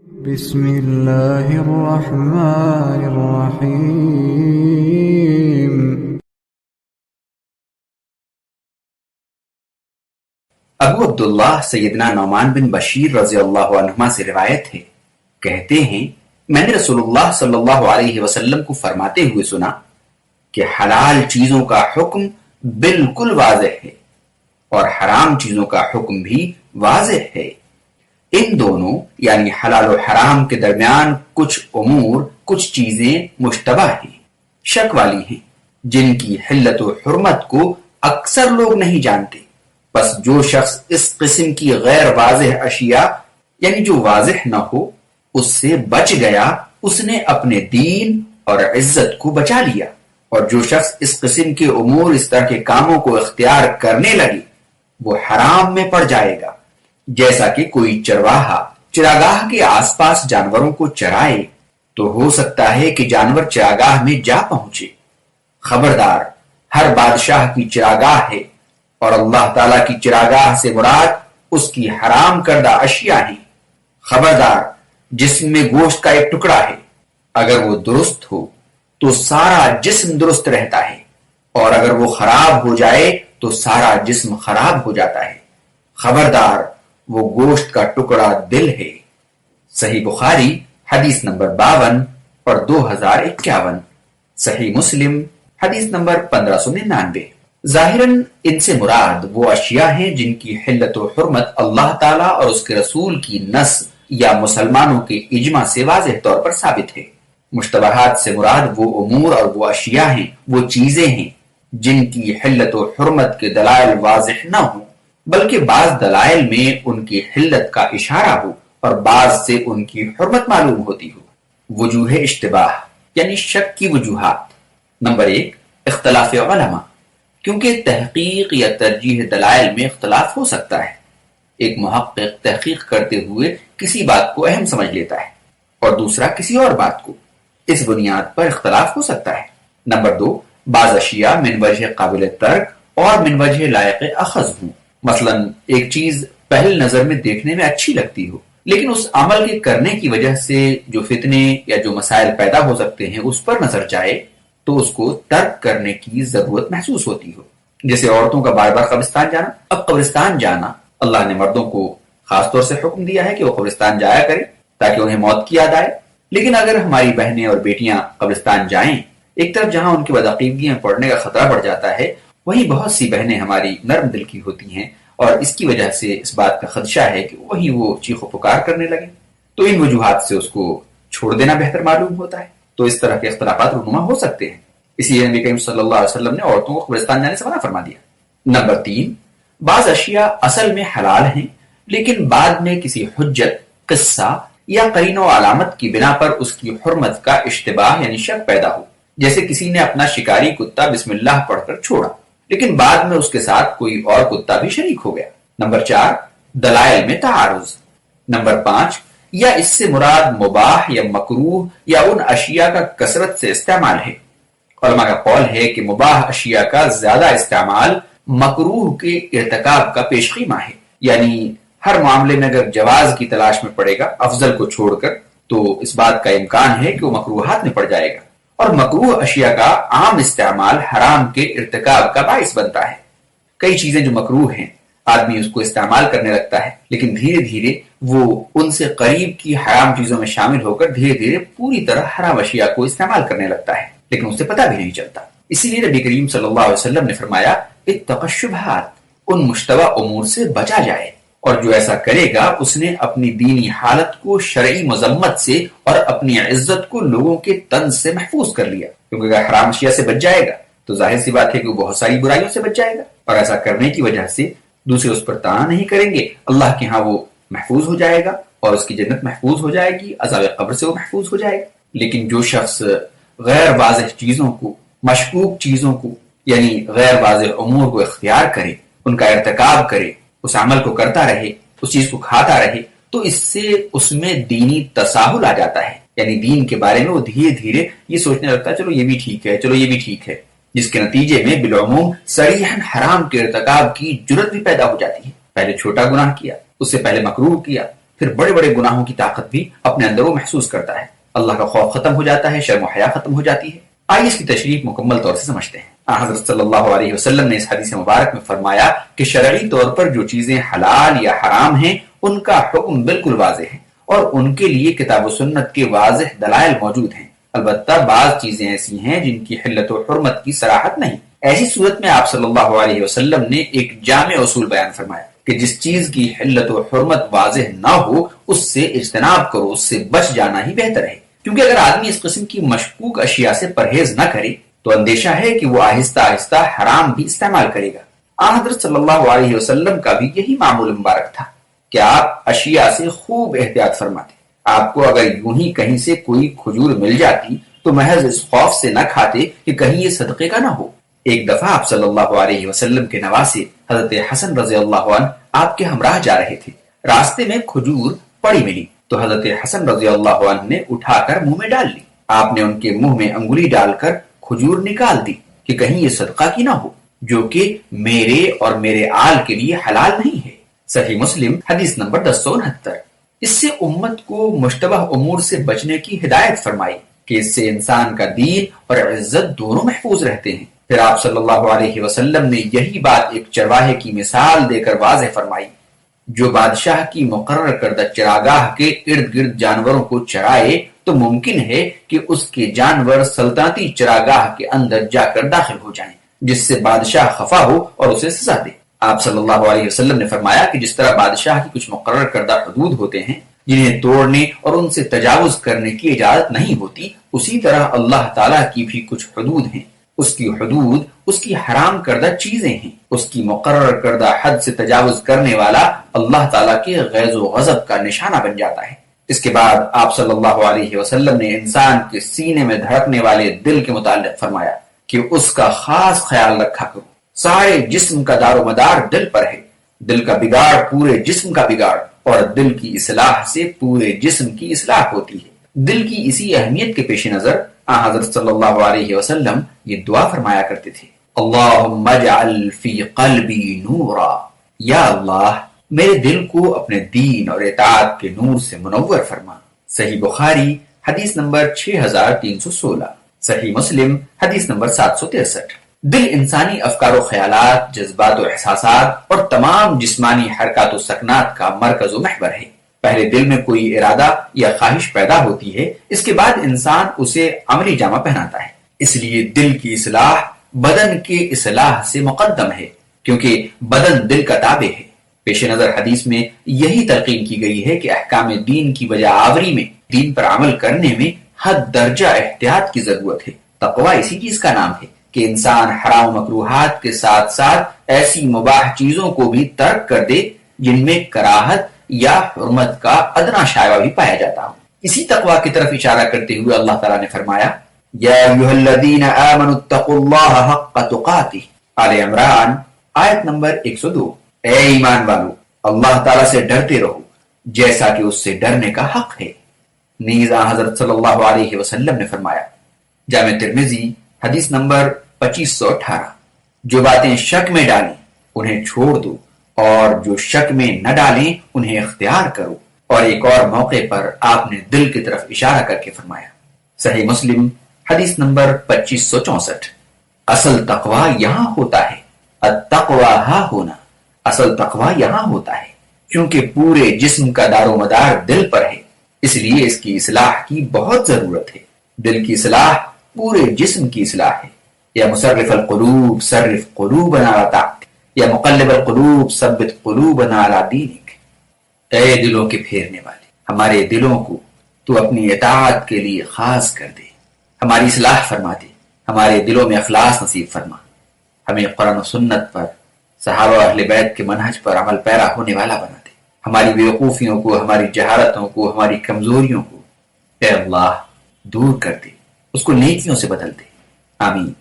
بسم اللہ الرحمن الرحیم۔ ابو عبداللہ سیدنا نعمان بن بشیر رضی اللہ عنہما سے روایت ہے، کہتے ہیں میں نے رسول اللہ صلی اللہ علیہ وسلم کو فرماتے ہوئے سنا کہ حلال چیزوں کا حکم بالکل واضح ہے اور حرام چیزوں کا حکم بھی واضح ہے۔ ان دونوں یعنی حلال و حرام کے درمیان کچھ امور، کچھ چیزیں مشتبہ ہیں، شک والی ہیں، جن کی حلت و حرمت کو اکثر لوگ نہیں جانتے۔ بس جو شخص اس قسم کی غیر واضح اشیاء یعنی جو واضح نہ ہو اس سے بچ گیا، اس نے اپنے دین اور عزت کو بچا لیا، اور جو شخص اس قسم کے امور، اس طرح کے کاموں کو اختیار کرنے لگے وہ حرام میں پڑ جائے گا۔ جیسا کہ کوئی چرواہا چراگاہ کے آس پاس جانوروں کو چرائے تو ہو سکتا ہے کہ جانور چراگاہ میں جا پہنچے۔ خبردار، ہر بادشاہ کی چراگاہ ہے اور اللہ تعالیٰ کی چراگاہ سے مراد اس کی حرام کردہ اشیاء ہیں۔ خبردار، جسم میں گوشت کا ایک ٹکڑا ہے، اگر وہ درست ہو تو سارا جسم درست رہتا ہے، اور اگر وہ خراب ہو جائے تو سارا جسم خراب ہو جاتا ہے۔ خبردار، وہ گوشت کا ٹکڑا دل ہے۔ صحیح بخاری حدیث نمبر 52 اور 2051، صحیح مسلم حدیث نمبر 1599۔ ظاہراً ان سے مراد وہ اشیاء ہیں جن کی حلت و حرمت اللہ تعالیٰ اور اس کے رسول کی نص یا مسلمانوں کے اجماع سے واضح طور پر ثابت ہے۔ مشتبہات سے مراد وہ امور اور وہ اشیاء ہیں، وہ چیزیں ہیں جن کی حلت و حرمت کے دلائل واضح نہ ہوں، بلکہ بعض دلائل میں ان کی حلت کا اشارہ ہو اور بعض سے ان کی حرمت معلوم ہوتی ہو۔ وجوہ اشتباہ یعنی شک کی وجوہات۔ نمبر 1، اختلاف علماء، کیونکہ تحقیق یا ترجیح دلائل میں اختلاف ہو سکتا ہے۔ ایک محقق تحقیق کرتے ہوئے کسی بات کو اہم سمجھ لیتا ہے اور دوسرا کسی اور بات کو، اس بنیاد پر اختلاف ہو سکتا ہے۔ نمبر 2، بعض اشیاء من وجہ قابل ترک اور من وجہ لائق اخذ ہوں۔ مثلا ایک چیز پہلی نظر میں دیکھنے میں اچھی لگتی ہو، لیکن اس عمل کے کرنے کی وجہ سے جو فتنے یا جو مسائل پیدا ہو سکتے ہیں اس پر نظر جائے تو اس کو ترک کرنے کی ضرورت محسوس ہوتی ہو۔ جیسے عورتوں کا بار بار قبرستان جانا۔ اب قبرستان جانا اللہ نے مردوں کو خاص طور سے حکم دیا ہے کہ وہ قبرستان جایا کریں تاکہ انہیں موت کی یاد آئے، لیکن اگر ہماری بہنیں اور بیٹیاں قبرستان جائیں، ایک طرف جہاں ان کی بدعقیدگیاں پڑنے کا خطرہ بڑھ جاتا ہے، وہیں بہت سی بہنیں ہماری نرم دل کی ہوتی ہیں اور اس کی وجہ سے اس بات کا خدشہ ہے کہ وہیں وہ چیخ و پکار کرنے لگیں، تو ان وجوہات سے اس کو چھوڑ دینا بہتر معلوم ہوتا ہے۔ تو اس طرح کے اختلافات رونما ہو سکتے ہیں، اسی لیے نبی کریم صلی اللہ علیہ وسلم نے عورتوں کو قبرستان جانے سے منع فرما دیا۔ نمبر 3، بعض اشیاء اصل میں حلال ہیں لیکن بعد میں کسی حجت، قصہ یا قرین و علامت کی بنا پر اس کی حرمت کا اشتباہ یعنی شک پیدا ہو۔ جیسے کسی نے اپنا شکاری کتا بسم اللہ پڑھ کر چھوڑا، لیکن بعد میں اس کے ساتھ کوئی اور کتا بھی شریک ہو گیا۔ نمبر 4، دلائل میں تعارض۔ نمبر 5، یا اس سے مراد مباح یا مکروہ یا ان اشیاء کا کثرت سے استعمال ہے۔ علماء کا قول ہے کہ مباح اشیاء کا زیادہ استعمال مکروہ کے ارتکاب کا پیش خیمہ ہے، یعنی ہر معاملے میں اگر جواز کی تلاش میں پڑے گا افضل کو چھوڑ کر تو اس بات کا امکان ہے کہ وہ مکروہات میں پڑ جائے گا، اور مکروہ اشیاء کا عام استعمال حرام کے ارتکاب کا باعث بنتا ہے۔ کئی چیزیں جو مکروہ ہیں آدمی اس کو استعمال کرنے لگتا ہے، لیکن دھیرے دھیرے وہ ان سے قریب کی حرام چیزوں میں شامل ہو کر دھیرے دھیرے پوری طرح حرام اشیاء کو استعمال کرنے لگتا ہے، لیکن اسے پتہ بھی نہیں چلتا۔ اسی لیے نبی کریم صلی اللہ علیہ وسلم نے فرمایا، اتق الشبہات، ان مشتبہ امور سے بچا جائے، اور جو ایسا کرے گا اس نے اپنی دینی حالت کو شرعی مذمت سے اور اپنی عزت کو لوگوں کے طنز سے محفوظ کر لیا، کیونکہ اگر حرام اشیاء سے بچ جائے گا تو ظاہر سی بات ہے کہ وہ بہت ساری برائیوں سے بچ جائے گا، اور ایسا کرنے کی وجہ سے دوسرے اس پر طعن نہیں کریں گے، اللہ کے ہاں وہ محفوظ ہو جائے گا اور اس کی جنت محفوظ ہو جائے گی، عذاب قبر سے وہ محفوظ ہو جائے گا۔ لیکن جو شخص غیر واضح چیزوں کو، مشکوک چیزوں کو یعنی غیر واضح امور کو اختیار کرے، ان کا ارتکاب کرے، اس عمل کو کرتا رہے، اس چیز کو کھاتا رہے، تو اس سے اس میں دینی تساہل آ جاتا ہے، یعنی دین کے بارے میں وہ دھیرے دھیرے یہ سوچنے لگتا ہے چلو یہ بھی ٹھیک ہے، چلو یہ بھی ٹھیک ہے، جس کے نتیجے میں بالعموم صریحاً حرام کے ارتکاب کی جرت بھی پیدا ہو جاتی ہے۔ پہلے چھوٹا گناہ کیا، اس سے پہلے مکروہ کیا، پھر بڑے بڑے گناہوں کی طاقت بھی اپنے اندر وہ محسوس کرتا ہے، اللہ کا خوف ختم ہو جاتا ہے، شرم و حیا ختم ہو جاتی ہے۔ آئیے اس کی تشریح مکمل طور سے سمجھتے ہیں۔ حضرت صلی اللہ علیہ وسلم نے اس حدیث مبارک میں فرمایا کہ شرعی طور پر جو چیزیں حلال یا حرام ہیں ان کا حکم بالکل واضح ہے اور ان کے لیے کتاب و سنت کے واضح دلائل موجود ہیں، البتہ بعض چیزیں ایسی ہیں جن کی حلت و حرمت کی صراحت نہیں۔ ایسی صورت میں آپ صلی اللہ علیہ وسلم نے ایک جامع اصول بیان فرمایا کہ جس چیز کی حلت و حرمت واضح نہ ہو اس سے اجتناب کرو، اس سے بچ جانا ہی بہتر ہے، کیونکہ اگر آدمی اس قسم کی مشکوک اشیاء سے پرہیز نہ کرے تو اندیشہ ہے کہ وہ آہستہ آہستہ حرام بھی استعمال کرے گا۔ حضرت صلی اللہ علیہ وسلم کا بھی یہی معمول مبارک تھا کہ آپ اشیاء سے خوب احتیاط فرماتے۔ آپ کو اگر یوں ہی کہیں سے کوئی کھجور مل جاتی تو محض اس خوف سے نہ کھاتے کہ کہیں یہ صدقے کا نہ ہو۔ ایک دفعہ آپ صلی اللہ علیہ وسلم کے نواسے حضرت حسن رضی اللہ عنہ آپ کے ہمراہ جا رہے تھے، راستے میں کھجور پڑی ملی تو حضرت حسن رضی اللہ عنہ نے اٹھا کر منہ میں ڈال لی۔ آپ نے ان کے منہ میں انگلی ڈال کر کھجور نکال دی کہ کہیں یہ صدقہ کی نہ ہو، جو کہ میرے اور میرے آل کے لیے حلال نہیں ہے۔ صحیح مسلم حدیث نمبر 1069۔ اس سے امت کو مشتبہ امور سے بچنے کی ہدایت فرمائی کہ اس سے انسان کا دین اور عزت دونوں محفوظ رہتے ہیں۔ پھر آپ صلی اللہ علیہ وسلم نے یہی بات ایک چرواہے کی مثال دے کر واضح فرمائی جو بادشاہ کی مقرر کردہ چراگاہ کے ارد گرد جانوروں کو چرائے تو ممکن ہے کہ اس کے جانور سلطنتی چراگاہ کے اندر جا کر داخل ہو جائیں، جس سے بادشاہ خفا ہو اور اسے سزا دے۔ آپ صلی اللہ علیہ وسلم نے فرمایا کہ جس طرح بادشاہ کی کچھ مقرر کردہ حدود ہوتے ہیں جنہیں توڑنے اور ان سے تجاوز کرنے کی اجازت نہیں ہوتی، اسی طرح اللہ تعالیٰ کی بھی کچھ حدود ہیں۔ اس کی حدود اس کی حرام کردہ چیزیں ہیں۔ اس کی مقرر کردہ حد سے تجاوز کرنے والا اللہ تعالیٰ کے غیظ و غضب کا نشانہ بن جاتا ہے۔ اس کے بعد آپ صلی اللہ علیہ وسلم نے انسان کے سینے میں دھڑکنے والے دل کے متعلق فرمایا کہ اس کا خاص خیال رکھا کرو۔ سارے جسم کا دار و مدار دل پر ہے، دل کا بگاڑ پورے جسم کا بگاڑ اور دل کی اصلاح سے پورے جسم کی اصلاح ہوتی ہے۔ دل کی اسی اہمیت کے پیش نظر حضرت صلی اللہ علیہ وسلم یہ دعا فرمایا کرتے تھے، اللہم اجعل فی قلبی نورا، یا اللہ میرے دل کو اپنے دین اور اطاعت کے نور سے منور فرما۔ صحیح بخاری حدیث نمبر 6316، صحیح مسلم حدیث نمبر 763۔ دل انسانی افکار و خیالات، جذبات و احساسات اور تمام جسمانی حرکات و سکنات کا مرکز و محور ہے۔ پہلے دل میں کوئی ارادہ یا خواہش پیدا ہوتی ہے، اس کے بعد انسان اسے عملی جامہ پہناتا ہے۔ اس لیے دل کی اصلاح بدن کے اصلاح سے مقدم ہے، کیونکہ بدن دل کا تابع ہے۔ پیش نظر حدیث میں یہی تلقین کی گئی ہے کہ احکام دین کی وجہ آوری میں، دین پر عمل کرنے میں حد درجہ احتیاط کی ضرورت ہے۔ تقوی اسی چیز کا نام ہے کہ انسان حرام و مکروہات کے ساتھ ساتھ ایسی مباح چیزوں کو بھی ترک کر دے جن میں کراہت یا حرمت کا ادنا شائبہ بھی پایا جاتا ہو۔ اسی تقوی کی طرف اشارہ کرتے ہوئے اللہ تعالیٰ نے فرمایا، یا ایھا الذین آمنوا اتقوا اللہ حق تقاتہ، آل عمران آیت نمبر 102۔ اے ایمان والو، اللہ تعالیٰ سے ڈرتے رہو جیسا کہ اس سے ڈرنے کا حق ہے۔ نیز حضرت صلی اللہ علیہ وسلم نے فرمایا، جامع ترمذی حدیث نمبر 2518، جو باتیں شک میں ڈالیں انہیں چھوڑ دو اور جو شک میں نہ ڈالیں انہیں اختیار کرو۔ اور ایک اور موقع پر آپ نے دل کی طرف اشارہ کر کے فرمایا۔ صحیح مسلم حدیث نمبر 2564۔ اصل تقوی یہاں ہوتا ہے، التقوی ہا ہونا، اصل تقوی یہاں ہوتا ہے، کیونکہ پورے جسم کا دار و مدار دل پر ہے، اس لیے اس کی اصلاح کی بہت ضرورت ہے۔ دل کی اصلاح پورے جسم کی اصلاح ہے۔ یا مصرف القلوب صرف قلوبنا علی طاعتک، یا مقلب القلوب ثبت قلوبنا علی دینک۔ اے دلوں کے پھیرنے والے، ہمارے دلوں کو تو اپنی اطاعت کے لیے خاص کر دے، ہماری اصلاح فرما دے، ہمارے دلوں میں اخلاص نصیب فرما، ہمیں قرآن و سنت پر، صحابہ اہل بیت کے منہج پر عمل پیرا ہونے والا بنا دے، ہماری بیوقوفیوں کو، ہماری جہالتوں کو، ہماری کمزوریوں کو اے اللہ دور کر دے، اس کو نیکیوں سے بدل دے، آمین۔